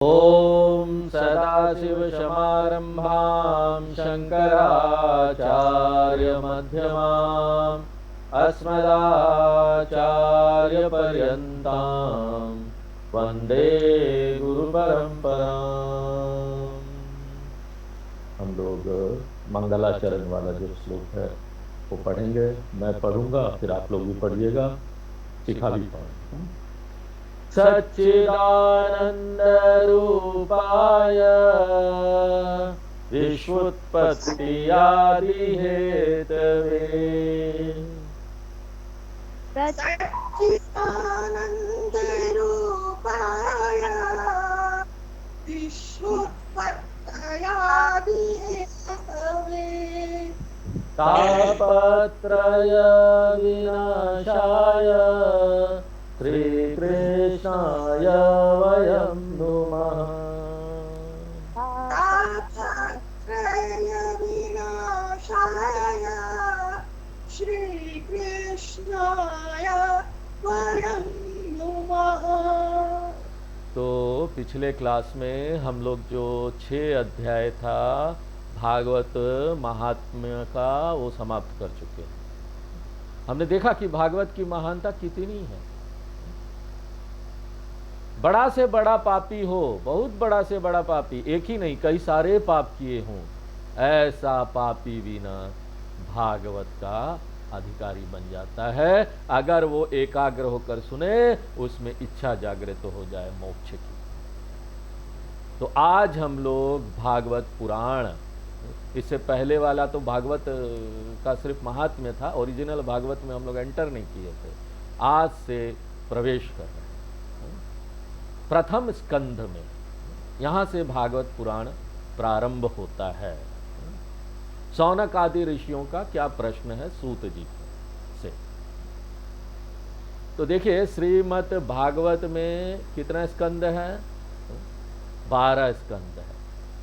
ॐ सदाशिवसमारम्भां शङ्कराचार्यमध्यमाम् अस्मदाचार्यपर्यन्तां वन्दे गुरुपरम्पराम्। हम लोग मंगलाचरण वाला जो श्लोक है वो पढ़ेंगे। मैं पढ़ूंगा, फिर आप लोग भी पढ़िएगा, शिखा भी पढ़ेंगे। सच्चिदानंद रूपाय विश्वोत्पत्ति आदि हेतवे सच्चिदानंद रूपाय विश्वोत्पत्ति आदि हेतवे तापत्रय विनाशाय श्री कृष्णाय वयं नुमः। तापत्रय विनाशाय श्री कृष्णाय वयं नुमः। तो पिछले क्लास में हम लोग जो 6 अध्याय था भागवत महात्म्य का वो समाप्त कर चुके हैं। हमने देखा कि भागवत की महानता कितनी है। बड़ा से बड़ा पापी हो, बहुत बड़ा से बड़ा पापी, एक ही नहीं कई सारे पाप किए हों, ऐसा पापी भी ना भागवत का अधिकारी बन जाता है अगर वो एकाग्र होकर सुने, उसमें इच्छा जागृत हो जाए मोक्ष की। तो आज हम लोग भागवत पुराण, इससे पहले वाला तो भागवत का सिर्फ महात्म्य था, ओरिजिनल भागवत में हम लोग एंटर नहीं किए थे। आज से प्रवेश कर रहे हैं प्रथम स्कंध में। यहां से भागवत पुराण प्रारंभ होता है। शौनक आदि ऋषियों का क्या प्रश्न है सूत जी से। तो देखिए श्रीमद् भागवत में कितना स्कंद है? 12 स्कंद है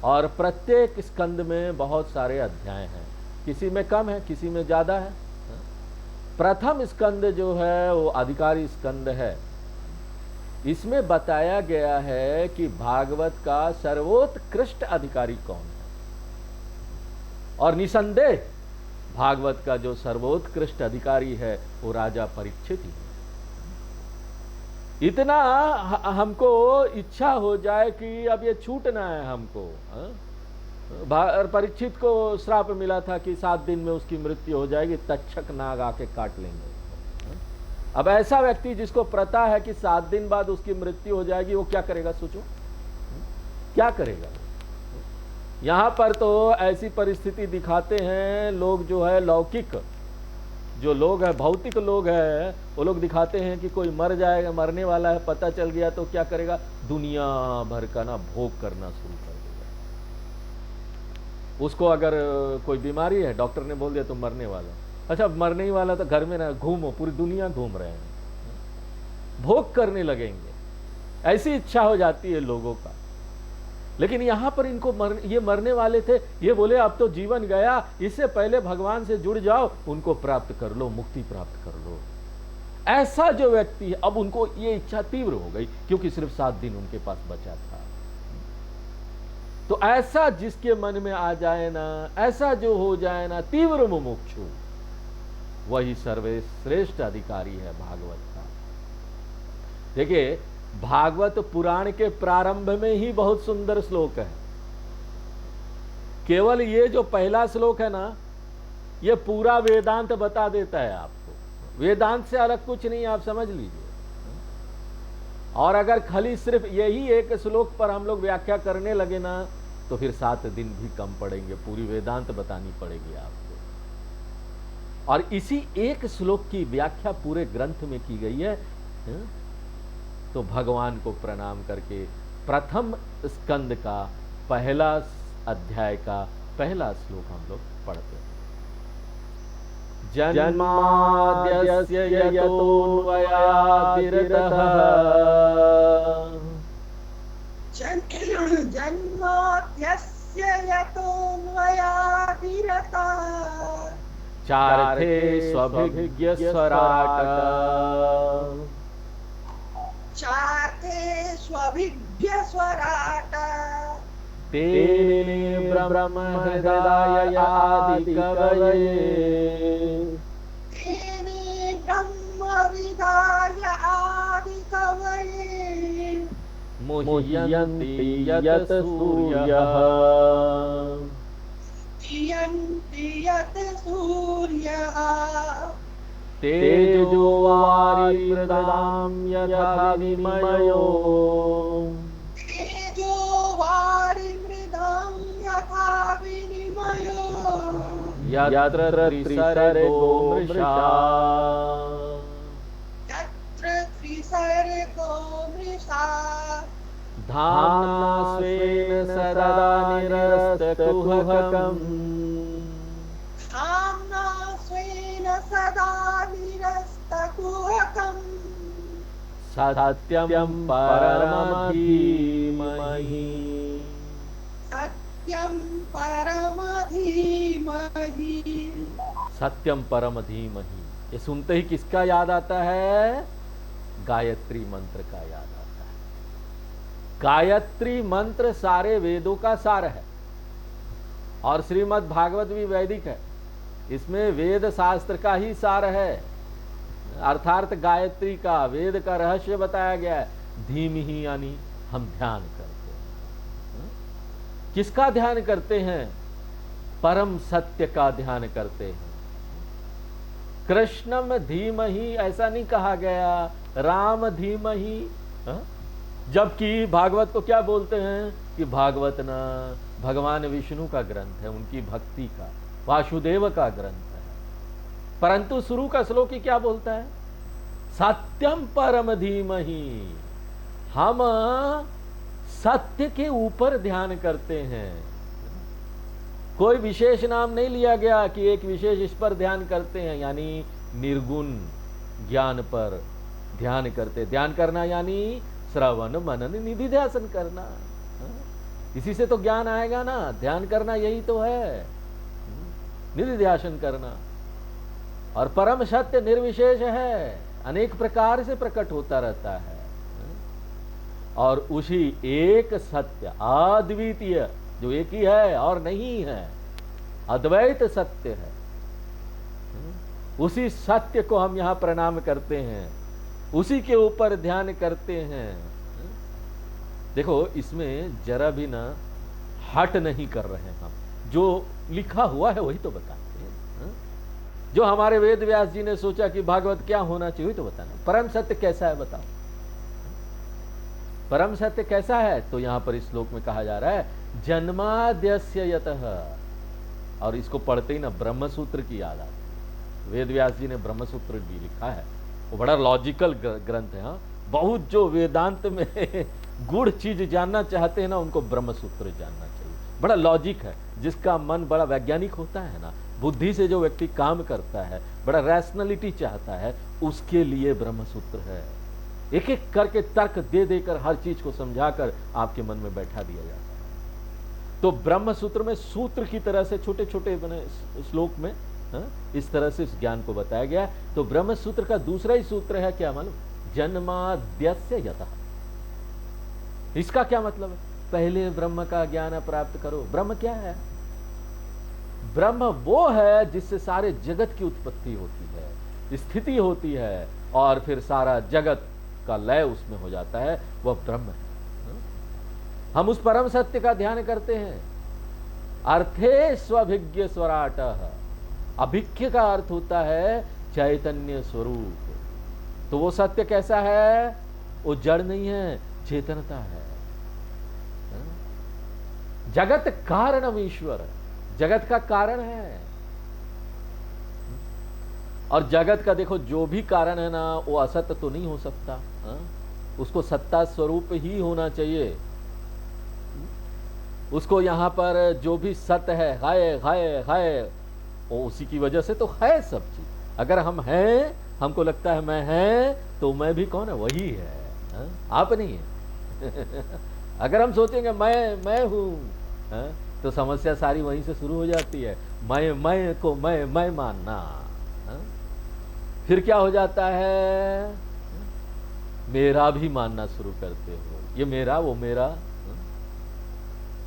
और प्रत्येक स्कंद में बहुत सारे अध्याय हैं। किसी में कम है, किसी में ज्यादा है। प्रथम स्कंद जो है वो अधिकारी स्कंद है। इसमें बताया गया है कि भागवत का सर्वोत्कृष्ट अधिकारी कौन है, और निसंदेह भागवत का जो सर्वोत्कृष्ट अधिकारी है वो राजा परीक्षित ही है। इतना हमको इच्छा हो जाए कि अब ये छूटना है हमको। परीक्षित को श्राप मिला था कि 7 दिन में उसकी मृत्यु हो जाएगी, तक्षक नाग आके काट लेंगे। अब ऐसा व्यक्ति जिसको पता है कि 7 दिन बाद उसकी मृत्यु हो जाएगी, वो क्या करेगा? सोचो क्या करेगा। यहां पर तो ऐसी परिस्थिति दिखाते हैं लोग, जो है लौकिक जो लोग है, भौतिक लोग है, वो लोग दिखाते हैं कि कोई मर जाएगा, मरने वाला है, पता चल गया तो क्या करेगा? दुनिया भर का ना भोग करना शुरू कर देगा। उसको अगर कोई बीमारी है, डॉक्टर ने बोल दिया तो मरने वाला, अच्छा मरने ही वाला तो घर में ना घूमो, पूरी दुनिया घूम रहे हैं, भोग करने लगेंगे। ऐसी इच्छा हो जाती है लोगों का। लेकिन यहां पर इनको ये मरने वाले थे, ये बोले अब तो जीवन गया, इससे पहले भगवान से जुड़ जाओ, उनको प्राप्त कर लो, मुक्ति प्राप्त कर लो। ऐसा जो व्यक्ति है, अब उनको ये इच्छा तीव्र हो गई क्योंकि सिर्फ 7 दिन उनके पास बचा था। तो ऐसा जिसके मन में आ जाए ना, ऐसा जो हो जाए ना तीव्र मुमुक्षु, वही सर्वश्रेष्ठ अधिकारी है भागवत का। देखिए भागवत पुराण के प्रारंभ में ही बहुत सुंदर श्लोक है। केवल ये जो पहला श्लोक है ना, ये पूरा वेदांत बता देता है आपको। वेदांत से अलग कुछ नहीं, आप समझ लीजिए। और अगर खाली सिर्फ यही एक श्लोक पर हम लोग व्याख्या करने लगे ना, तो फिर 7 दिन भी कम पड़ेंगे, पूरी वेदांत बतानी पड़ेगी आपको। और इसी एक श्लोक की व्याख्या पूरे ग्रंथ में की गई है। तो भगवान को प्रणाम करके प्रथम स्कंद का पहला अध्याय का पहला श्लोक हम लोग पढ़ते हैं। जन्माद्यस्य यतोऽन्वयादिरतः जन्माद्यस्य यतोऽन्वयादिरतः चार्थे स्वभिज्ञ स्वराट चार्थे स्वभिज्ञ स्वराट तेने ब्रह्म हृदय आदि कवये तेने ब्रह्म विदाय आदि कवये मुह्यन्ति यत् सूर्यः यन्ति यत् सूर्यः तेजो वारिमृदां यथा विनिमयो तेजो वारिमृदां यथा विनिमयो यत्र त्रिसर्गो मृषा यत्र त्रिसर्गो मृषा धाम्ना स्वेन सदा निरस्तकुहकम् धाम्ना स्वेन सदा निरस्तकुहकम् सत्यं परमधीमहि सत्यं परमधीमहि सत्यम परम धीमहि। ये सुनते ही किसका याद आता है? गायत्री मंत्र का याद आता है। गायत्री मंत्र सारे वेदों का सार है और श्रीमद् भागवत भी वैदिक है। इसमें वेद शास्त्र का ही सार है, अर्थात गायत्री का, वेद का रहस्य बताया गया है। धीम ही यानी हम ध्यान करते हैं। किसका ध्यान करते हैं? परम सत्य का ध्यान करते हैं। कृष्णम धीमहि ऐसा नहीं कहा गया, राम धीमहि। जबकि भागवत को क्या बोलते हैं कि भागवत ना भगवान विष्णु का ग्रंथ है, उनकी भक्ति का, वासुदेव का ग्रंथ है। परंतु शुरू का श्लोक ही क्या बोलता है? सत्यम परम धीमहि। हम सत्य के ऊपर ध्यान करते हैं। कोई विशेष नाम नहीं लिया गया कि एक विशेष इस पर ध्यान करते हैं, यानी निर्गुण ज्ञान पर ध्यान करते। ध्यान करना यानी श्रवण मनन निधिध्यासन करना। इसी से तो ज्ञान आएगा ना। ध्यान करना यही तो है, निधिध्यासन करना। और परम सत्य निर्विशेष है, अनेक प्रकार से प्रकट होता रहता है। और उसी एक सत्य अद्वितीय जो एक ही है और नहीं है, अद्वैत सत्य है, उसी सत्य को हम यहां प्रणाम करते हैं, उसी के ऊपर ध्यान करते हैं। देखो इसमें जरा भी ना हट नहीं कर रहे हैं हम, जो लिखा हुआ है वही तो बताते हैं। जो हमारे वेद व्यास जी ने सोचा कि भागवत क्या होना चाहिए तो बताना। परम सत्य कैसा है बताओ, परम सत्य कैसा है? तो यहां पर इस श्लोक में कहा जा रहा है जन्माद्यस्य यतः, और इसको पढ़ते ही ना ब्रह्म सूत्र की याद आती है। वेद व्यास जी ने ब्रह्म सूत्र भी लिखा है, वो बड़ा लॉजिकल ग्रंथ है। हाँ, बहुत जो वेदांत में गुड़ चीज जानना चाहते हैं ना, उनको ब्रह्म सूत्र जानना चाहिए। बड़ा लॉजिक है, जिसका मन बड़ा वैज्ञानिक होता है ना, बुद्धि से जो व्यक्ति काम करता है, बड़ा रैशनलिटी चाहता है, उसके लिए ब्रह्म सूत्र है। एक एक करके तर्क दे देकर हर चीज को समझाकर आपके मन में बैठा दिया जाता है। तो ब्रह्म सूत्र में सूत्र की तरह से छोटे छोटे बने श्लोक में इस तरह से इस ज्ञान को बताया गया। तो ब्रह्म सूत्र का दूसरा ही सूत्र है, क्या मालूम? जन्माद्यस्य यतः। इसका क्या मतलब है? पहले ब्रह्म का ज्ञान प्राप्त करो। ब्रह्म क्या है? ब्रह्म वो है जिससे सारे जगत की उत्पत्ति होती है, स्थिति होती है, और फिर सारा जगत का लय उसमें हो जाता है। वह ब्रह्म है। हम उस परम सत्य का ध्यान करते हैं। अर्थे स्वभिज्ञ स्वराट। अभिज्ञ का अर्थ होता है चैतन्य स्वरूप। तो वो सत्य कैसा है? वो जड़ नहीं है, चेतनता है। जगत कारणम ईश्वर, जगत का कारण है। और जगत का देखो जो भी कारण है ना, वो असत्य तो नहीं हो सकता। उसको सत्ता स्वरूप ही होना चाहिए। उसको यहाँ पर जो भी सत्य है, वो उसी की वजह से तो है सब चीज। अगर हम हैं, हमको लगता है मैं है, तो मैं भी कौन है? वही है, आप नहीं है। अगर हम सोचेंगे मैं हूं, तो समस्या सारी वहीं से शुरू हो जाती है। मैं को मैं मानना। फिर क्या हो जाता है? मेरा भी मानना शुरू करते हो। ये मेरा वो मेरा।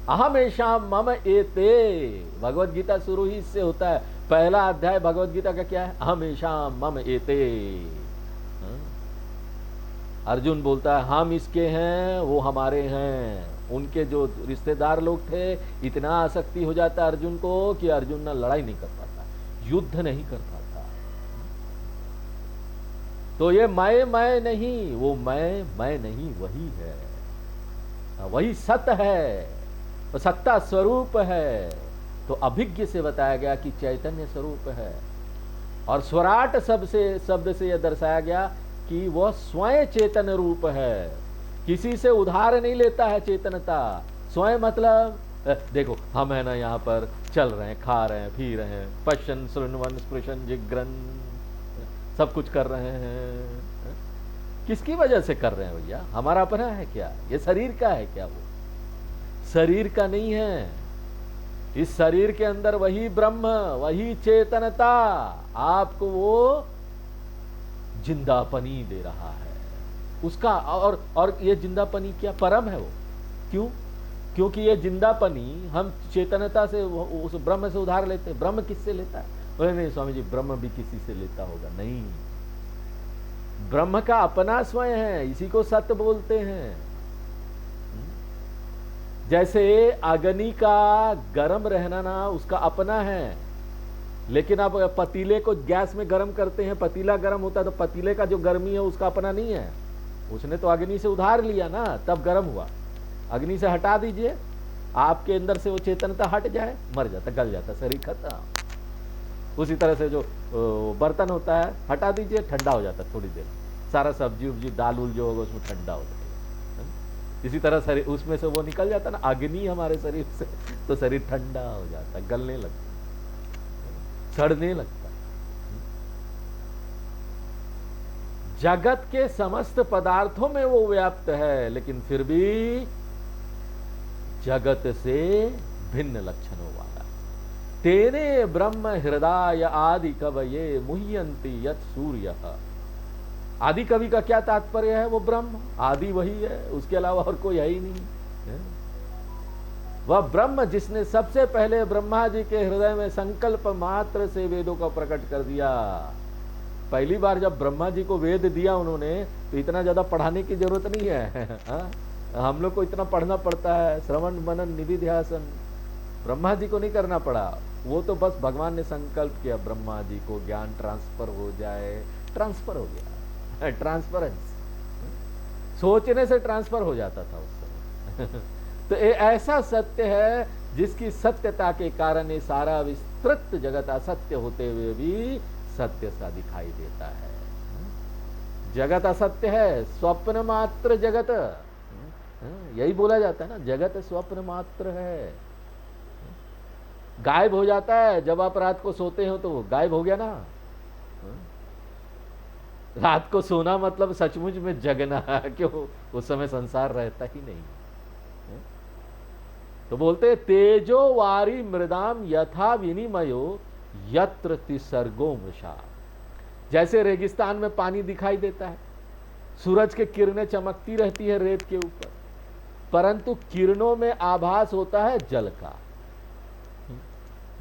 अहमेशा मम एते, भगवत गीता शुरू ही इससे होता है। पहला अध्याय भगवत गीता का क्या है? अहमेशा मम एते। अर्जुन बोलता है हम इसके हैं, वो हमारे हैं। उनके जो रिश्तेदार लोग थे, इतना आसक्ति हो जाता अर्जुन को कि अर्जुन ना लड़ाई नहीं कर पाता, युद्ध नहीं कर पाता। तो ये मैं नहीं, वो मैं नहीं, वही है, वही सत्य है, वो सत्ता स्वरूप है। तो अभिज्ञ से बताया गया कि चैतन्य स्वरूप है। और स्वराट शब्द से यह दर्शाया गया कि वह स्वयं चेतन रूप है, किसी से उधार नहीं लेता है चेतनता। स्वयं मतलब देखो हम है ना, यहाँ पर चल रहे हैं, खा रहे हैं, पी रहे हैं, पश्यन शृण्वन स्पृशन जिग्रन, सब कुछ कर रहे हैं। किसकी वजह से कर रहे हैं भैया? हमारा अपना है क्या? ये शरीर का है क्या? वो शरीर का नहीं है। इस शरीर के अंदर वही ब्रह्म, वही चेतनता आपको वो जिंदापनी दे रहा है उसका। और ये जिंदापनी क्या? परम है वो। क्यों? क्योंकि ये जिंदापनी हम चेतनता से, उस ब्रह्म से उधार लेते हैं। ब्रह्म किससे लेता है? बोले नहीं स्वामी जी, ब्रह्म भी किसी से लेता होगा। नहीं, ब्रह्म का अपना स्वयं है, इसी को सत्य बोलते हैं। जैसे अग्नि का गर्म रहना ना उसका अपना है, लेकिन आप पतीले को गैस में गर्म करते हैं, पतीला गर्म होता है, तो पतीले का जो गर्मी है उसका अपना नहीं है, उसने तो अग्नि से उधार लिया ना, तब गर्म हुआ। अग्नि से हटा दीजिए, आपके अंदर से वो चेतनता हट जाए, मर जाता, गल जाता, शरीर खत्म। उसी तरह से जो बर्तन होता है, हटा दीजिए, ठंडा हो जाता थोड़ी देर, सारा सब्जी उब्जी दाल उल जो होगा उसमें ठंडा हो जाएगा। इसी तरह शरीर उसमें से वो निकल जाता ना, अग्नि हमारे शरीर से, तो शरीर ठंडा हो जाता, गलने लगता, सड़ने लगता। जगत के समस्त पदार्थों में वो व्याप्त है, लेकिन फिर भी जगत से भिन्न लक्षणों वाला। तेने ब्रह्म हृदय आदि कवये मुह्यंति यत् सूर्य। आदि कवि का क्या तात्पर्य है? वो ब्रह्म आदि वही है, उसके अलावा और कोई है ही नहीं है। वह ब्रह्म जिसने सबसे पहले ब्रह्मा जी के हृदय में संकल्प मात्र से वेदों का प्रकट कर दिया। पहली बार जब ब्रह्मा जी को वेद दिया उन्होंने, तो इतना ज्यादा पढ़ाने की जरूरत नहीं है। हम लोग को इतना पढ़ना पड़ता है, श्रवण मनन निधिध्यासन, ब्रह्मा जी को नहीं करना पड़ा। वो तो बस भगवान ने संकल्प किया ब्रह्मा जी को ज्ञान ट्रांसफर हो जाए, ट्रांसफर हो गया, ट्रांसफरेंस, सोचने से ट्रांसफर हो जाता था उस समय। तो ये ऐसा सत्य है जिसकी सत्यता के कारण ये सारा विस्तृत जगत असत्य होते हुए भी सत्य सा दिखाई देता है। जगत असत्य है, स्वप्न मात्र जगत, यही बोला जाता है ना, जगत स्वप्न मात्र है, गायब हो जाता है। जब आप रात को सोते हो तो गायब हो गया ना। रात को सोना मतलब सचमुच में जगना, क्यों? उस समय संसार रहता ही नहीं। तो बोलते तेजो वारी मृदाम यथा विनिमयो यत्र तिसर्गो मृषा। जैसे रेगिस्तान में पानी दिखाई देता है, सूरज के किरणें चमकती रहती है रेत के ऊपर, परंतु किरणों में आभास होता है जल का,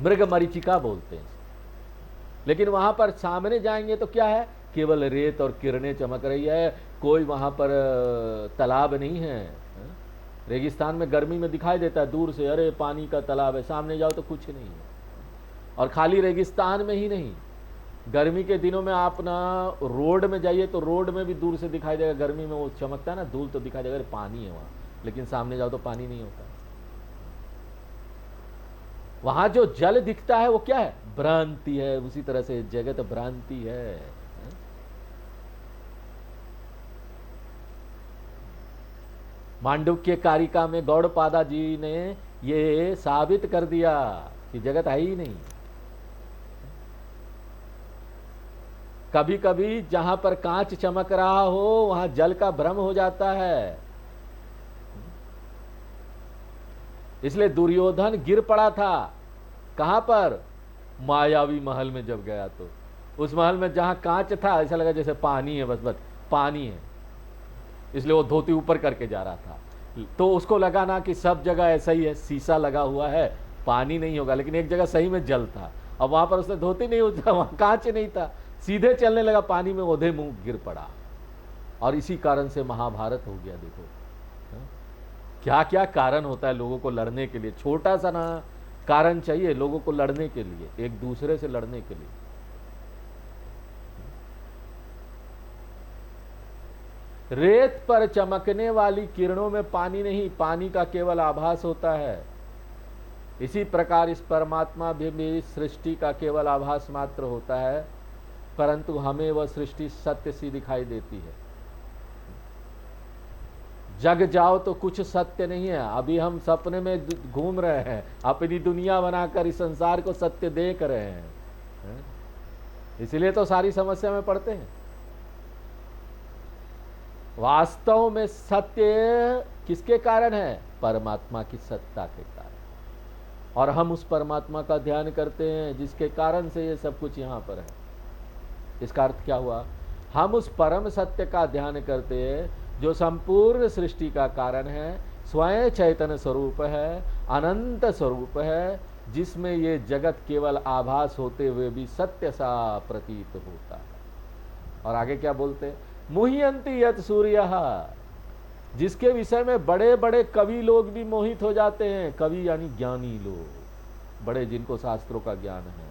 मृग मरीचिका बोलते हैं। लेकिन वहां पर सामने जाएंगे तो क्या है? केवल रेत और किरणें चमक रही है, कोई वहां पर तालाब नहीं है। रेगिस्तान में गर्मी में दिखाई देता है दूर से, अरे पानी का तालाब है, सामने जाओ तो कुछ नहीं है। और खाली रेगिस्तान में ही नहीं, गर्मी के दिनों में आप ना रोड में जाइए तो रोड में भी दूर से दिखाई देगा, गर्मी में वो चमकता है ना धूल, तो दिखाई देगा अरे पानी है वहां, लेकिन सामने जाओ तो पानी नहीं होता। वहां जो जल दिखता है वो क्या है? भ्रांति है। उसी तरह से जगत भ्रांति है। मांडुक्य कारिका में गौड़पादा जी ने ये साबित कर दिया कि जगत है ही नहीं। कभी कभी जहां पर कांच चमक रहा हो वहां जल का भ्रम हो जाता है। इसलिए दुर्योधन गिर पड़ा था। कहां पर? मायावी महल में जब गया तो उस महल में जहां कांच था ऐसा लगा जैसे पानी है, बस पानी है। इसलिए वो धोती ऊपर करके जा रहा था। तो उसको लगा ना कि सब जगह ऐसा ही है, शीशा लगा हुआ है, पानी नहीं होगा, लेकिन एक जगह सही में जल था। अब वहां पर उसने धोती नहीं उतारा, वहां कांच नहीं था, सीधे चलने लगा, पानी में ओधे मुंह गिर पड़ा। और इसी कारण से महाभारत हो गया। देखो क्या क्या कारण होता है लोगों को लड़ने के लिए। छोटा सा ना कारण चाहिए लोगों को लड़ने के लिए, एक दूसरे से लड़ने के लिए। रेत पर चमकने वाली किरणों में पानी नहीं, पानी का केवल आभास होता है। इसी प्रकार इस परमात्मा भी सृष्टि का केवल आभास मात्र होता है, परंतु हमें वह सृष्टि सत्य सी दिखाई देती है। जग जाओ तो कुछ सत्य नहीं है। अभी हम सपने में घूम रहे हैं, अपनी दुनिया बनाकर इस संसार को सत्य देख रहे हैं, इसलिए तो सारी समस्या में पड़ते हैं। वास्तव में सत्य किसके कारण है? परमात्मा की सत्ता के कारण। और हम उस परमात्मा का ध्यान करते हैं जिसके कारण से ये सब कुछ यहाँ पर है। इसका अर्थ क्या हुआ? हम उस परम सत्य का ध्यान करते हैं जो संपूर्ण सृष्टि का कारण है, स्वयं चैतन्य स्वरूप है, अनंत स्वरूप है, जिसमें ये जगत केवल आभास होते हुए भी सत्य सा प्रतीत होता है। और आगे क्या बोलते? मुह्यन्ति यत् सूर्यः, जिसके विषय में बड़े बड़े कवि लोग भी मोहित हो जाते हैं। कवि यानी ज्ञानी लोग, बड़े जिनको शास्त्रों का ज्ञान है,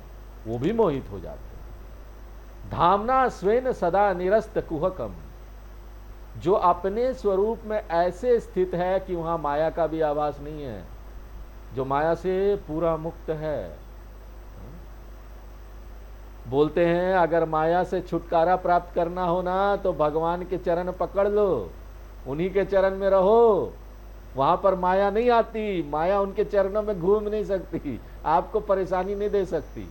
वो भी मोहित हो जाते हैं। धामना स्वेन सदा निरस्त कुहकम, जो अपने स्वरूप में ऐसे स्थित है कि वहां माया का भी आभास नहीं है, जो माया से पूरा मुक्त है। बोलते हैं अगर माया से छुटकारा प्राप्त करना हो ना तो भगवान के चरण पकड़ लो, उन्हीं के चरण में रहो, वहां पर माया नहीं आती, माया उनके चरणों में घूम नहीं सकती, आपको परेशानी नहीं दे सकती।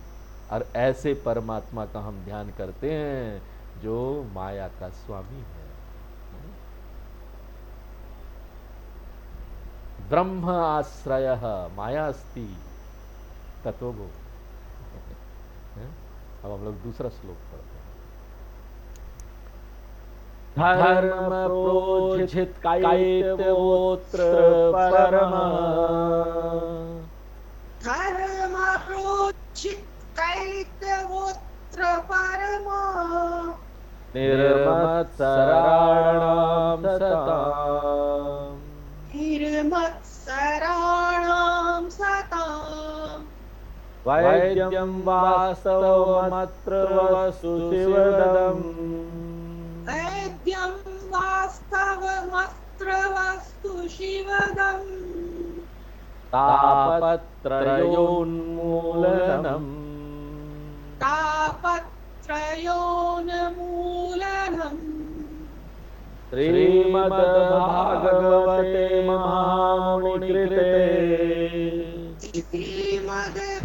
और ऐसे परमात्मा का हम ध्यान करते हैं जो माया का स्वामी है। ब्रह्म आश्रयः माया अस्ति ततोगो। अब हम लोग दूसरा श्लोक पढ़ते हैं। धर्म प्रोजित कैतवोत्र परमः, धर्म प्रोचित कैतवोत्र परमः, निर्मत्सराणां सताम्, निर्मत्सराणां सताम्, वैद्यं वास्तवमत्र वस्तु शिवदम्, वैद्यं वास्तवमत्र वस्तु शिवदम्, तापत्रयोन्मूलनम्, तापत्रयोन्मूलनम्, श्रीमद्भागवते महामुनिकृते श्रीमद्भागवते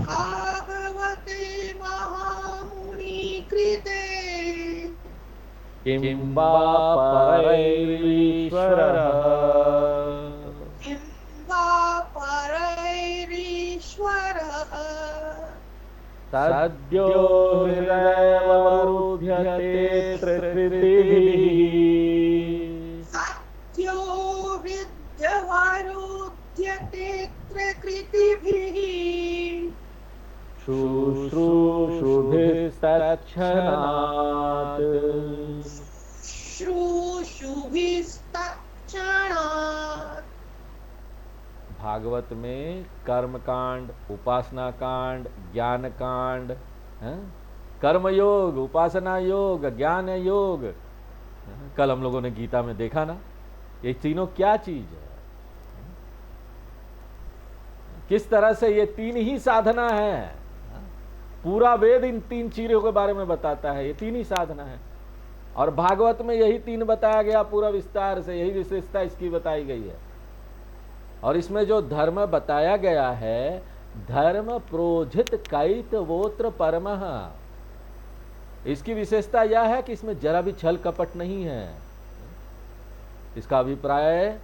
महामुनिकृते किं वा परैरीश्वरः, किं वा परैरीश्वरः, सद्यो हृदयवरुध्यते त्रिकृतिभिः, सत्यो विद्यवरुध्यते प्रकृतिभिः, शुश्रूषुभिस्तत्क्षणात्, श्रूषुभिस्तत्क्षणात्। भागवत में कर्म कांड, उपासना कांड, ज्ञान कांड, कर्म योग, उपासना योग, ज्ञान योग। कल हम लोगों ने गीता में देखा ना, ये तीनों क्या चीज है, किस तरह से ये तीन ही साधना है। पूरा वेद इन तीन चीजों के बारे में बताता है, ये तीन ही साधना है। और भागवत में यही तीन बताया गया पूरा विस्तार से, यही विशेषता इसकी बताई गई है। और इसमें जो धर्म बताया गया है, धर्म प्रोजित कैतवोत्र परमः, इसकी विशेषता यह है कि इसमें जरा भी छल कपट नहीं है। इसका अभिप्राय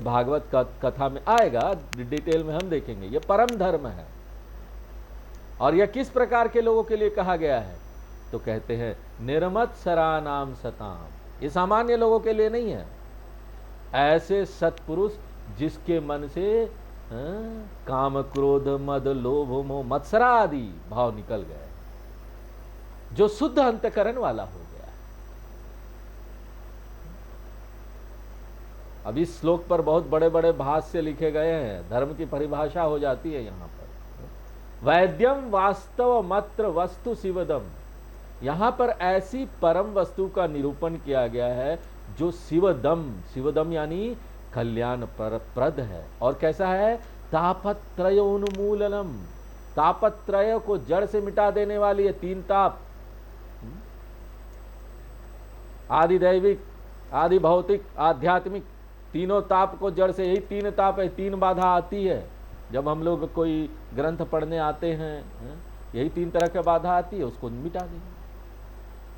भागवत कथा में आएगा, डिटेल में हम देखेंगे। यह परम धर्म है। और यह किस प्रकार के लोगों के लिए कहा गया है? तो कहते हैं निर्मत्सराणाम सताम, ये सामान्य लोगों के लिए नहीं है, ऐसे सत्पुरुष जिसके मन से काम क्रोध मद लोभ मोह मत्सरा आदि भाव निकल गए, जो शुद्ध अंतकरण वाला हो गया। अब इस श्लोक पर बहुत बड़े बड़े भाष्य लिखे गए हैं, धर्म की परिभाषा हो जाती है यहां पर। वैद्यम वास्तव मत्र वस्तु शिवदम, यहां पर ऐसी परम वस्तु का निरूपण किया गया है जो शिवदम, शिवदम यानी कल्याण प्रद है। और कैसा है? तापत्रयोन्मूलनम, तापत्रय को जड़ से मिटा देने वाली है। तीन ताप, आदि दैविक, आदि भौतिक, आध्यात्मिक, तीनों ताप को जड़ से, यही तीन ताप है। तीन बाधा आती है जब हम लोग कोई ग्रंथ पढ़ने आते हैं, यही तीन तरह की बाधा आती है, उसको मिटा देंगे।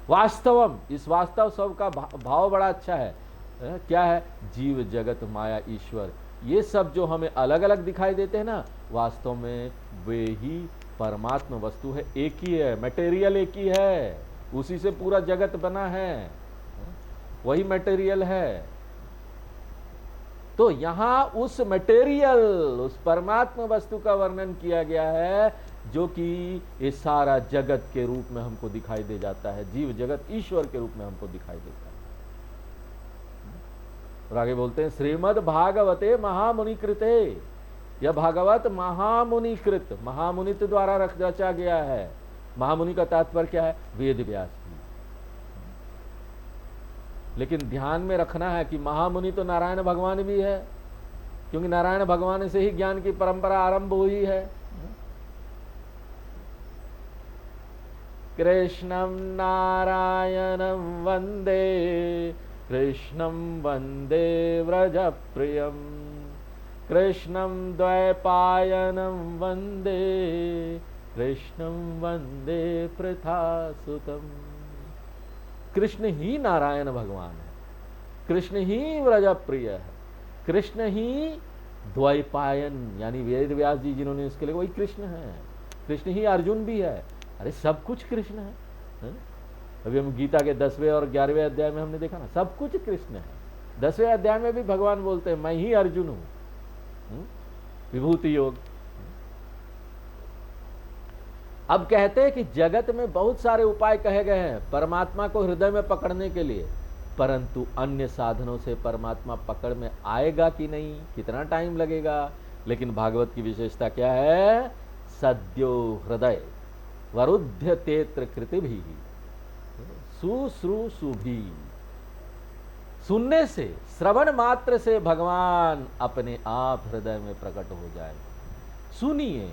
वास्तवम, इस वास्तव सब का भाव बड़ा अच्छा है। क्या है? जीव जगत माया ईश्वर, ये सब जो हमें अलग अलग दिखाई देते हैं ना, वास्तव में वे ही परमात्मा वस्तु है, एक ही है, मटेरियल एक ही है, उसी से पूरा जगत बना है, वही मटेरियल है। तो यहां उस मटेरियल, उस परमात्मा वस्तु का वर्णन किया गया है जो कि ये सारा जगत के रूप में हमको दिखाई दे जाता है, जीव जगत ईश्वर के रूप में हमको दिखाई देता है। और आगे बोलते हैं श्रीमद् भागवते महामुनिकृते, यह भागवत महामुनिकृत, महामुनित द्वारा रचा गया है। महामुनि का तात्पर्य क्या है? वेद व्यास जी। लेकिन ध्यान में रखना है कि महामुनि तो नारायण भगवान भी है, क्योंकि नारायण भगवान से ही ज्ञान की परंपरा आरंभ हुई है। कृष्णं नारायणं वंदे, कृष्णं वंदे व्रजप्रियं, कृष्णं द्वैपायनं वंदे, कृष्णं वंदे पृथासुतम्। कृष्ण ही नारायण भगवान है, कृष्ण ही व्रजप्रिय है, कृष्ण ही द्वैपायन यानी वेद व्यास जी जिन्होंने इसके लिए, वही कृष्ण है। कृष्ण ही अर्जुन भी है। अरे सब कुछ कृष्ण है। अभी हम गीता के 10वें और 11वें अध्याय में हमने देखा ना, सब कुछ कृष्ण है। 10वें अध्याय में भी भगवान बोलते हैं मैं ही अर्जुन हूं, विभूति योग। अब कहते हैं कि जगत में बहुत सारे उपाय कहे गए हैं परमात्मा को हृदय में पकड़ने के लिए, परंतु अन्य साधनों से परमात्मा पकड़ में आएगा कि नहीं, कितना टाइम लगेगा। लेकिन भागवत की विशेषता क्या है? सद्यो हृदय वरुध्य तेत्र कृति भी सुश्रूषुभी, सुनने से, श्रवण मात्र से भगवान अपने आप हृदय में प्रकट हो जाए। सुनिए,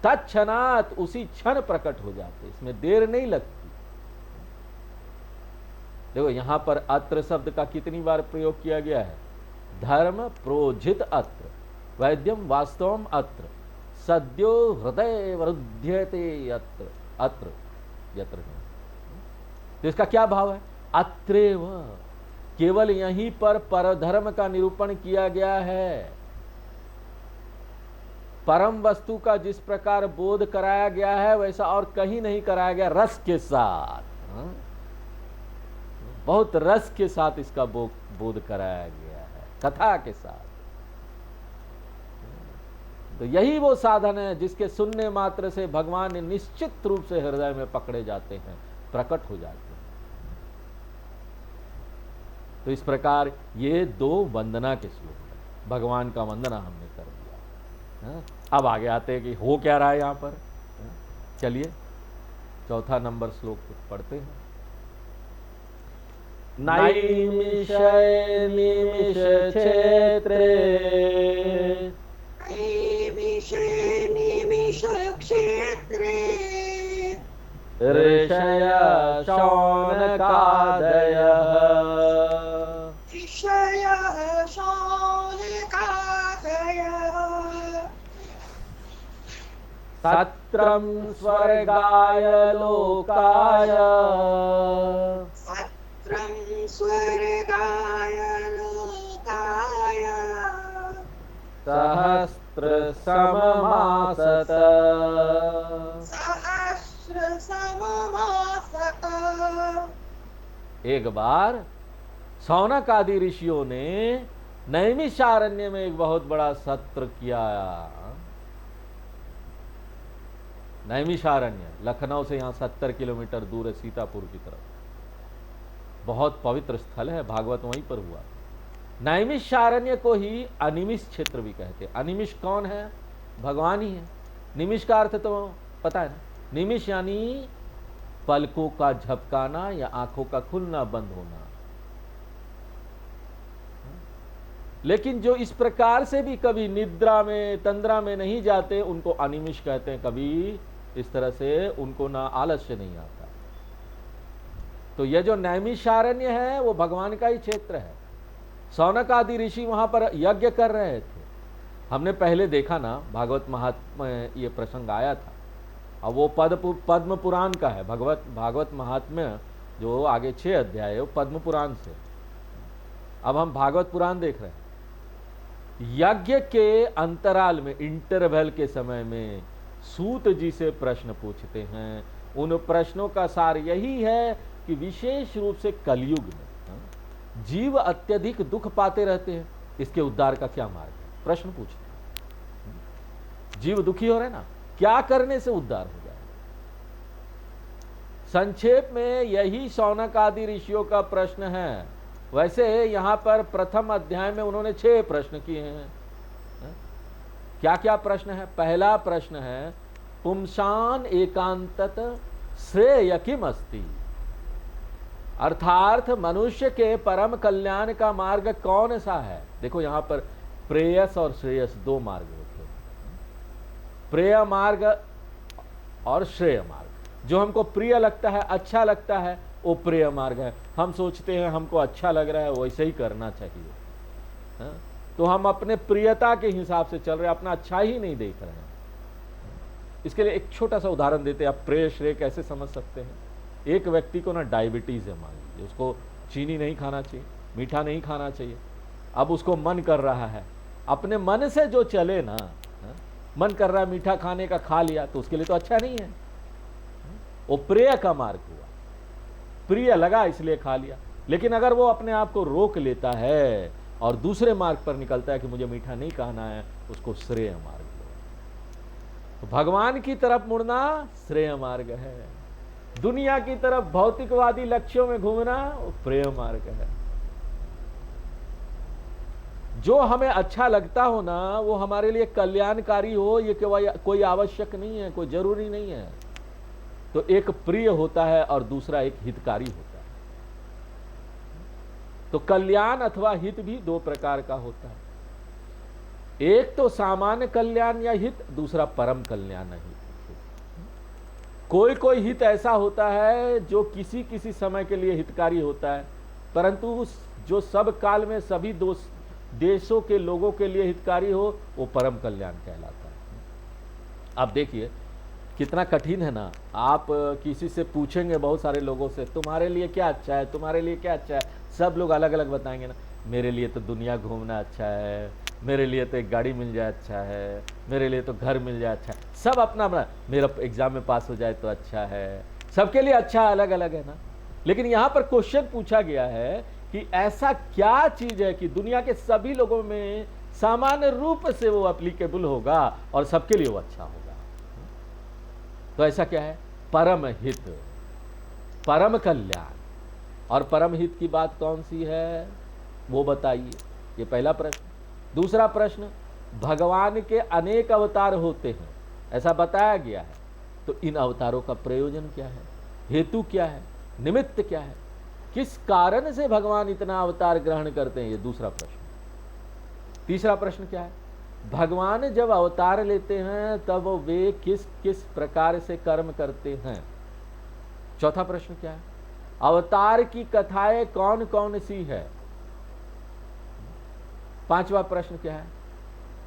तत्क्षणात उसी क्षण प्रकट हो जाते, इसमें देर नहीं लगती। देखो यहां पर अत्र शब्द का कितनी बार प्रयोग किया गया है? धर्म प्रोजित अत्र, वैद्यम वास्तवम अत्र, सद्यो हृदय वरुध्यते अत्र, अत्र यत्र। तो इसका क्या भाव है? अत्रेव, केवल यहीं पर परधर्म का निरूपण किया गया है। परम वस्तु का जिस प्रकार बोध कराया गया है वैसा और कहीं नहीं कराया गया, रस के साथ, बहुत रस के साथ इसका बोध कराया गया है, कथा के साथ। तो यही वो साधन है जिसके सुनने मात्र से भगवान निश्चित रूप से हृदय में पकड़े जाते हैं, प्रकट हो जाते हैं। तो इस प्रकार ये दो वंदना के श्लोक हैं, भगवान का वंदना हमने कर दिया। अब आगे आते हैं कि हो क्या रहा है यहां पर। चलिए चौथा नंबर श्लोक पढ़ते हैं। नैमिषे निमिष क्षेत्रे, निमिष क्षेत्रे ऋषय शौनकादयः, ऋषय शौनकादयः सत्रं स्वर्गाय लोकाय, सत्रं स्वर्गाय लोकाय सहस्र सममासत, सहस्र सममासत। एक बार शौनक आदि ऋषियों ने नैमिषारण्य में एक बहुत बड़ा सत्र किया। नैमिषारण्य लखनऊ से यहाँ 70 किलोमीटर दूर है, सीतापुर की तरफ। बहुत पवित्र स्थल है, भागवत वहीं पर हुआ। नैमिषारण्य को ही अनिमिष क्षेत्र भी कहते हैं। अनिमिष कौन है? भगवान ही है। निमिष का अर्थ तो पता है ना, निमिष यानी पलकों का झपकाना या आंखों का खुलना बंद होना। लेकिन जो इस प्रकार से भी कभी निद्रा में तंद्रा में नहीं जाते उनको अनिमिष कहते हैं। कभी इस तरह से उनको ना आलस्य नहीं आता। तो यह जो नैमिषारण्य है वो भगवान का ही क्षेत्र है। शौनक आदि ऋषि वहां पर यज्ञ कर रहे थे। हमने पहले देखा ना, भागवत महात्म्य में ये प्रसंग आया था। अब वो पद्म पुराण का है। भागवत महात्म्य जो आगे 6 अध्याय है वो पद्म पुराण से। अब हम भागवत पुराण देख रहे हैं। यज्ञ के अंतराल में, इंटरवल के समय में सूत जी से प्रश्न पूछते हैं। उन प्रश्नों का सार यही है कि विशेष रूप से कलयुग में जीव अत्यधिक दुख पाते रहते हैं, इसके उद्धार का क्या मार्ग है? प्रश्न पूछते हैं। जीव दुखी हो रहे ना, क्या करने से उद्धार हो जाए? संक्षेप में यही शौनक आदि ऋषियों का प्रश्न है। वैसे यहां पर प्रथम अध्याय में उन्होंने 6 प्रश्न किए हैं। क्या क्या प्रश्न है? पहला प्रश्न है पुंसान एकांतत श्रेय किम अस्ति, अर्थात मनुष्य के परम कल्याण का मार्ग कौन सा है? देखो यहां पर प्रेयस और श्रेयस 2 मार्ग होते हैं। प्रेय मार्ग और श्रेय मार्ग। जो हमको प्रिय लगता है, अच्छा लगता है, वो प्रिय मार्ग है। हम सोचते हैं हमको अच्छा लग रहा है, वैसे ही करना चाहिए। हाँ? तो हम अपने प्रियता के हिसाब से चल रहे हैं, अपना अच्छा ही नहीं देख रहे हैं। इसके लिए एक छोटा सा उदाहरण देते हैं। आप प्रेय श्रेय कैसे समझ सकते हैं? एक व्यक्ति को ना डायबिटीज है, मान लीजिए, उसको चीनी नहीं खाना चाहिए, मीठा नहीं खाना चाहिए। अब उसको मन कर रहा है, अपने मन से जो चले ना, मन कर रहा है मीठा खाने का, खा लिया, तो उसके लिए तो अच्छा नहीं है। वो प्रेय का मार्ग हुआ, प्रिय लगा इसलिए खा लिया। लेकिन अगर वो अपने आप को रोक लेता है और दूसरे मार्ग पर निकलता है कि मुझे मीठा नहीं खाना है, उसको श्रेय मार्ग हुआ। तो भगवान की तरफ मुड़ना श्रेय मार्ग है। दुनिया की तरफ भौतिकवादी लक्ष्यों में घूमना वो प्रेय मार्ग है। जो हमें अच्छा लगता हो ना, वो हमारे लिए कल्याणकारी हो, ये कोई आवश्यक नहीं है, कोई जरूरी नहीं है। तो एक प्रिय होता है और दूसरा एक हितकारी होता है। तो कल्याण अथवा हित भी 2 प्रकार का होता है। एक तो सामान्य कल्याण या हित, दूसरा परम कल्याण हित। कोई हित ऐसा होता है जो किसी समय के लिए हितकारी होता है, परंतु जो सब काल में सभी देशों के लोगों के लिए हितकारी हो, वो परम कल्याण कहलाता है। आप देखिए कितना कठिन है ना। आप किसी से पूछेंगे, बहुत सारे लोगों से, तुम्हारे लिए क्या अच्छा है, तुम्हारे लिए क्या अच्छा है, सब लोग अलग अलग बताएंगे ना। मेरे लिए तो दुनिया घूमना अच्छा है, मेरे लिए तो एक गाड़ी मिल जाए अच्छा है, मेरे लिए तो घर मिल जाए अच्छा है। सब अपना अपना, मेरा एग्जाम में पास हो जाए तो अच्छा है। सबके लिए अच्छा अलग अलग है ना। लेकिन यहाँ पर क्वेश्चन पूछा गया है कि ऐसा क्या चीज है कि दुनिया के सभी लोगों में सामान्य रूप से वो एप्लीकेबल होगा और सबके लिए वो अच्छा होगा। तो ऐसा क्या है? परम हित, परम कल्याण। और परम हित की बात कौन सी है वो बताइए। ये पहला प्रश्न। दूसरा प्रश्न, भगवान के अनेक अवतार होते हैं, ऐसा बताया गया है। तो इन अवतारों का प्रयोजन क्या है, हेतु क्या है, निमित्त क्या है, किस कारण से भगवान इतना अवतार ग्रहण करते हैं? ये दूसरा प्रश्न। तीसरा प्रश्न क्या है? भगवान जब अवतार लेते हैं तब वे किस किस प्रकार से कर्म करते हैं? चौथा प्रश्न क्या है? अवतार की कथाएं कौन कौन सी है? पांचवा प्रश्न क्या है?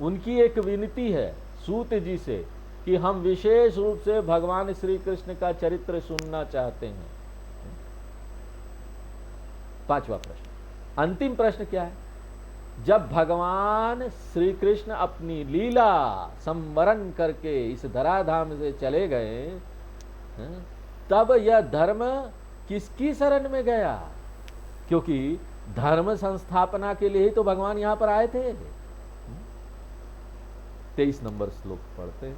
उनकी एक विनती है सूत जी से कि हम विशेष रूप से भगवान श्री कृष्ण का चरित्र सुनना चाहते हैं। पांचवा प्रश्न। अंतिम प्रश्न क्या है? जब भगवान श्री कृष्ण अपनी लीला संवरण करके इस धराधाम से चले गए, तब यह धर्म किसकी शरण में गया? क्योंकि धर्म संस्थापना के लिए ही तो भगवान यहां पर आए थे। 23 नंबर श्लोक पढ़ते हैं।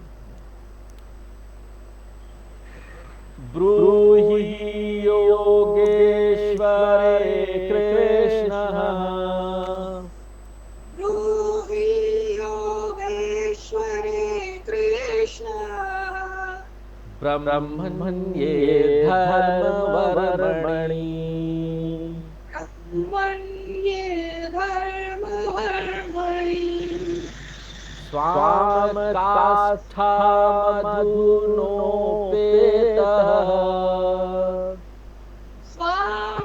ब्रूहि योगेश्वरे कृष्णः ब्रूहि योगेश्वरे कृष्ण ब्रह्मण्ये धर्मवर्मणि ब्रह्मण्ये धर्मवर्मणि स्वामकाष्ठामधुनोपेतः स्वामकाष्ठामधुनोपेतः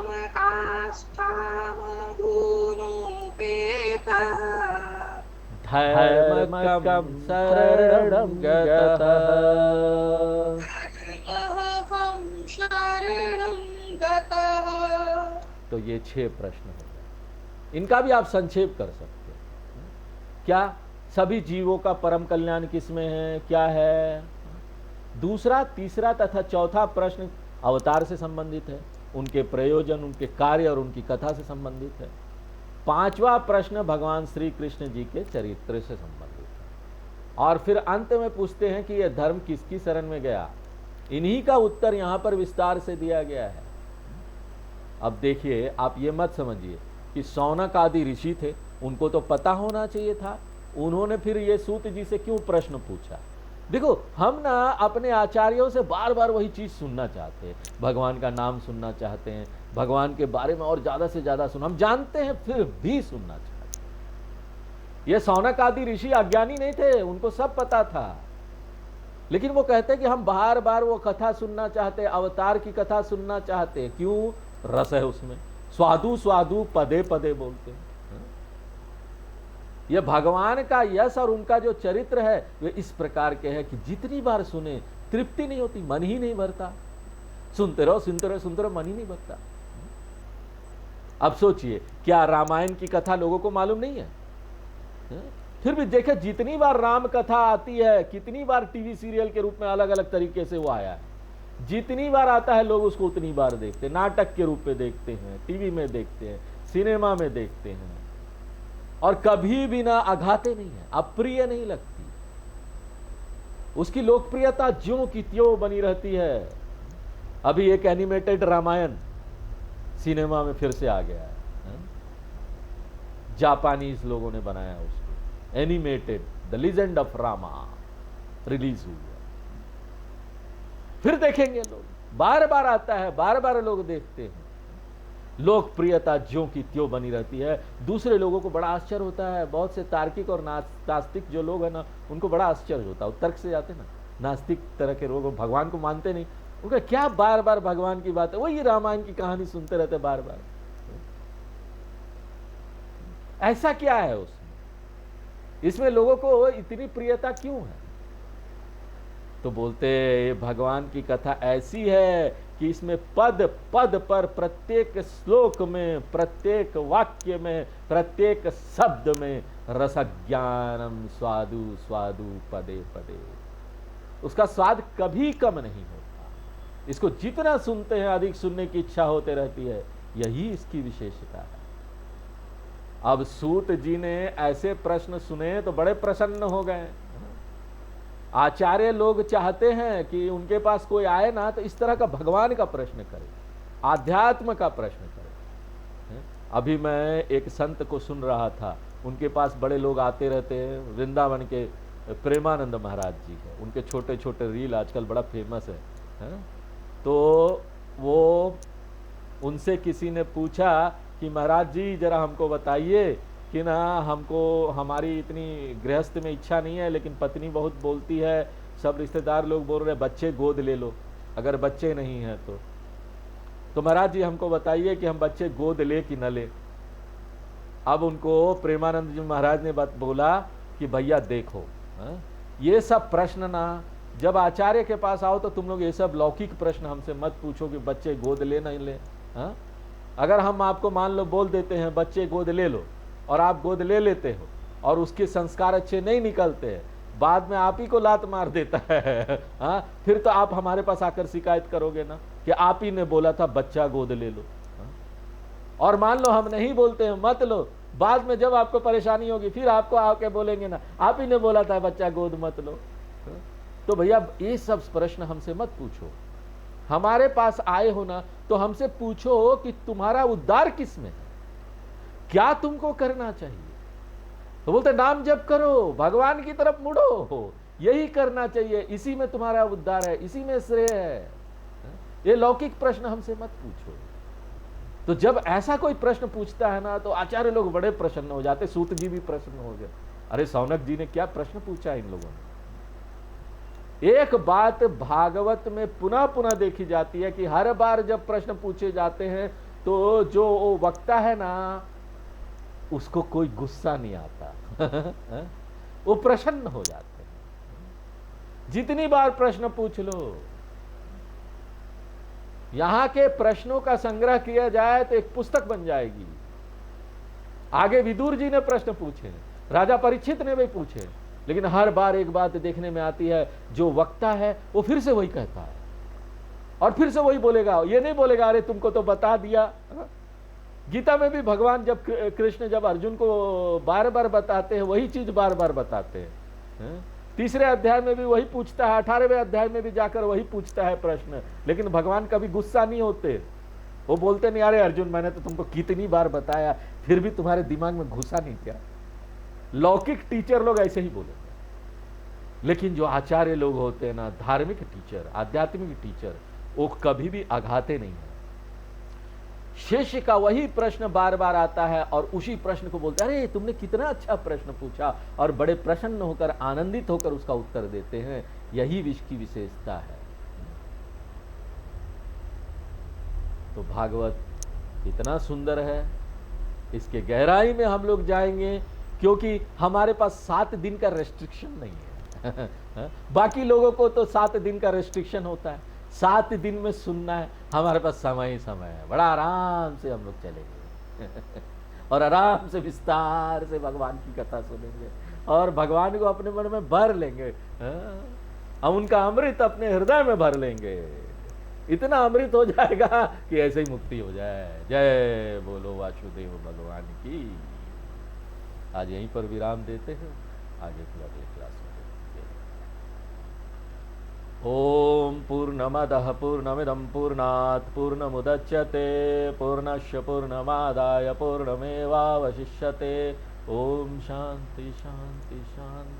धर्मकं शरणं गतः। अहं शरणं गतः। तो ये 6 प्रश्न हो गए, इनका भी आप संक्षेप कर सकते हैं। क्या सभी जीवों का परम कल्याण किसमें है, क्या है? दूसरा, तीसरा तथा चौथा प्रश्न अवतार से संबंधित है, उनके प्रयोजन, उनके कार्य और उनकी कथा से संबंधित है। 5वां प्रश्न भगवान श्री कृष्ण जी के चरित्र से संबंधित है। और फिर अंत में पूछते हैं कि यह धर्म किसकी शरण में गया। इन्हीं का उत्तर यहां पर विस्तार से दिया गया है। अब देखिए, आप ये मत समझिए कि शौनक आदि ऋषि थे, उनको तो पता होना चाहिए था, उन्होंने फिर ये सूत जी से क्यों प्रश्न पूछा। देखो, हम ना अपने आचार्यों से बार बार वही चीज सुनना चाहते हैं, भगवान का नाम सुनना चाहते हैं, भगवान के बारे में और ज्यादा से ज्यादा हम जानते हैं, फिर भी सुनना चाहते हैं। ये शौनक आदि ऋषि अज्ञानी नहीं थे, उनको सब पता था, लेकिन वो कहते कि हम बार बार वो कथा सुनना चाहते, अवतार की कथा सुनना चाहते। क्यों? रस है उसमें, स्वादु स्वादु पदे पदे बोलते हैं। यह भगवान का यश और उनका जो चरित्र है वे इस प्रकार के हैं कि जितनी बार सुने तृप्ति नहीं होती, मन ही नहीं भरता। सुनते रहो सुनते रहो सुनते रहो, मन ही नहीं भरता। अब सोचिए, क्या रामायण की कथा लोगों को मालूम नहीं है? फिर भी देखे, जितनी बार राम कथा आती है, कितनी बार टीवी सीरियल के रूप में अलग अलग तरीके से वो आया है, जितनी बार आता है लोग उसको उतनी बार देखते हैं। नाटक के रूप में देखते हैं, टीवी में देखते हैं, सिनेमा में देखते हैं, और कभी भी ना आघाते नहीं है, अप्रिय नहीं लगती। उसकी लोकप्रियता ज्यों की त्यों बनी रहती है। अभी एक एनिमेटेड रामायण सिनेमा में फिर से आ गया है, जापानीज लोगों ने बनाया उसको, animated the legend of Rama release हुई है। फिर देखेंगे लोग, बार बार आता है, बार बार लोग देखते हैं, लोकप्रियता ज्यों की त्यों बनी रहती है। दूसरे लोगों को बड़ा आश्चर्य होता है, बहुत से तार्किक और नास्तिक जो लोग हैं ना, उनको बड़ा आश्चर्य होता है, तर्क से जाते ना, नास्तिक तरह के लोग भगवान को मानते नहीं, उनका क्या बार बार भगवान की बात है, वही रामायण की कहानी सुनते रहते बार बार। ऐसा क्या है उसमें, इसमें लोगों को इतनी प्रियता क्यों है? तो बोलते ये भगवान की कथा ऐसी है कि इसमें पद पद पर, प्रत्येक श्लोक में, प्रत्येक वाक्य में, प्रत्येक शब्द में रसज्ञानम स्वादु स्वादु पदे पदे, उसका स्वाद कभी कम नहीं होता। इसको जितना सुनते हैं अधिक सुनने की इच्छा होते रहती है, यही इसकी विशेषता है। अब सूत जी ने ऐसे प्रश्न सुने तो बड़े प्रसन्न हो गए। आचार्य लोग चाहते हैं कि उनके पास कोई आए ना तो इस तरह का भगवान का प्रश्न करे, आध्यात्म का प्रश्न करे। अभी मैं एक संत को सुन रहा था, उनके पास बड़े लोग आते रहते हैं, वृंदावन के प्रेमानंद महाराज जी है, उनके छोटे छोटे रील आजकल बड़ा फेमस है। तो वो उनसे किसी ने पूछा कि महाराज जी जरा हमको बताइए कि ना, हमको हमारी इतनी गृहस्थ में इच्छा नहीं है, लेकिन पत्नी बहुत बोलती है, सब रिश्तेदार लोग बोल रहे हैं बच्चे गोद ले लो, अगर बच्चे नहीं हैं तो महाराज जी हमको बताइए कि हम बच्चे गोद ले कि न ले। अब उनको प्रेमानंद जी महाराज ने बात बोला कि भैया देखो, ये सब प्रश्न ना, जब आचार्य के पास आओ तो तुम लोग ये सब लौकिक प्रश्न हमसे मत पूछो कि बच्चे गोद ले नहीं ले। अगर हम आपको मान लो बोल देते हैं बच्चे गोद ले लो, और आप गोद ले लेते हो और उसके संस्कार अच्छे नहीं निकलते हैं, बाद में आप ही को लात मार देता है, फिर तो आप हमारे पास आकर शिकायत करोगे ना कि आप ही ने बोला था बच्चा गोद ले लो। और मान लो हम नहीं बोलते हैं, मत लो, बाद में जब आपको परेशानी होगी फिर आपको आके बोलेंगे ना, आप ही ने बोला था बच्चा गोद मत लो। तो भैया ये सब प्रश्न हमसे मत पूछो। हमारे पास आए हो ना तो हमसे पूछो कि तुम्हारा उद्धार किस में है, क्या तुमको करना चाहिए। तो बोलते नाम जप करो, भगवान की तरफ मुड़ो, यही करना चाहिए, इसी में तुम्हारा उद्धार है, इसी में श्रेय है। ये लौकिक प्रश्न हमसे मत पूछो। तो जब ऐसा कोई प्रश्न पूछता है ना तो आचार्य लोग बड़े प्रसन्न हो जाते। सूत जी भी प्रसन्न हो गए, अरे सौनक जी ने क्या प्रश्न पूछा इन लोगों ने। एक बात भागवत में पुनः पुनः देखी जाती है कि हर बार जब प्रश्न पूछे जाते हैं तो जो वक्ता है ना उसको कोई गुस्सा नहीं आता वो प्रसन्न हो जाते हैं। जितनी बार प्रश्न पूछ लो, यहां के प्रश्नों का संग्रह किया जाए तो एक पुस्तक बन जाएगी। आगे विदुर जी ने प्रश्न पूछे, राजा परीक्षित ने भी पूछे, लेकिन हर बार एक बात देखने में आती है, जो वक्ता है वो फिर से वही कहता है और फिर से वही बोलेगा। ये नहीं बोलेगा अरे तुमको तो बता दिया। गीता में भी भगवान जब कृष्ण जब अर्जुन को बार बार बताते हैं वही चीज बार बार बताते हैं। तीसरे अध्याय में भी वही पूछता है, 18वें अध्याय में भी जाकर वही पूछता है प्रश्न, लेकिन भगवान कभी गुस्सा नहीं होते। वो बोलते नहीं अरे अर्जुन मैंने तो तुमको कितनी बार बताया फिर भी तुम्हारे दिमाग में घुसा नहीं क्या। लौकिक टीचर लोग ऐसे ही बोलेंगे, लेकिन जो आचार्य लोग होते हैं ना, धार्मिक टीचर, आध्यात्मिक टीचर, वो कभी भी आघाते नहीं है। शिष्य का वही प्रश्न बार बार आता है और उसी प्रश्न को बोलते हैं अरे तुमने कितना अच्छा प्रश्न पूछा, और बड़े प्रसन्न होकर आनंदित होकर उसका उत्तर देते हैं। यही विश्व की विशेषता है। तो भागवत इतना सुंदर है, इसके गहराई में हम लोग जाएंगे क्योंकि हमारे पास 7 दिन का रेस्ट्रिक्शन नहीं है। बाकी लोगों को तो 7 दिन का रेस्ट्रिक्शन होता है, 7 दिन में सुनना है। हमारे पास समय ही समय है, बड़ा आराम से हम लोग चलेंगे और आराम से विस्तार से भगवान की कथा सुनेंगे और भगवान को अपने मन में भर लेंगे। हम उनका अमृत अपने हृदय में भर लेंगे। इतना अमृत हो जाएगा कि ऐसे ही मुक्ति हो जाए। जय बोलो वासुदेव भगवान की। आज यहीं पर विराम देते हैं, आगे फिर अगले क्लास में देखेंगे। ओम पूर्णमदः पूर्णमिदं पूर्णात् पूर्णमुदच्यते पूर्णस्य पूर्णमादाय पूर्णमेवावशिष्यते। ओम शांति शांति शांति।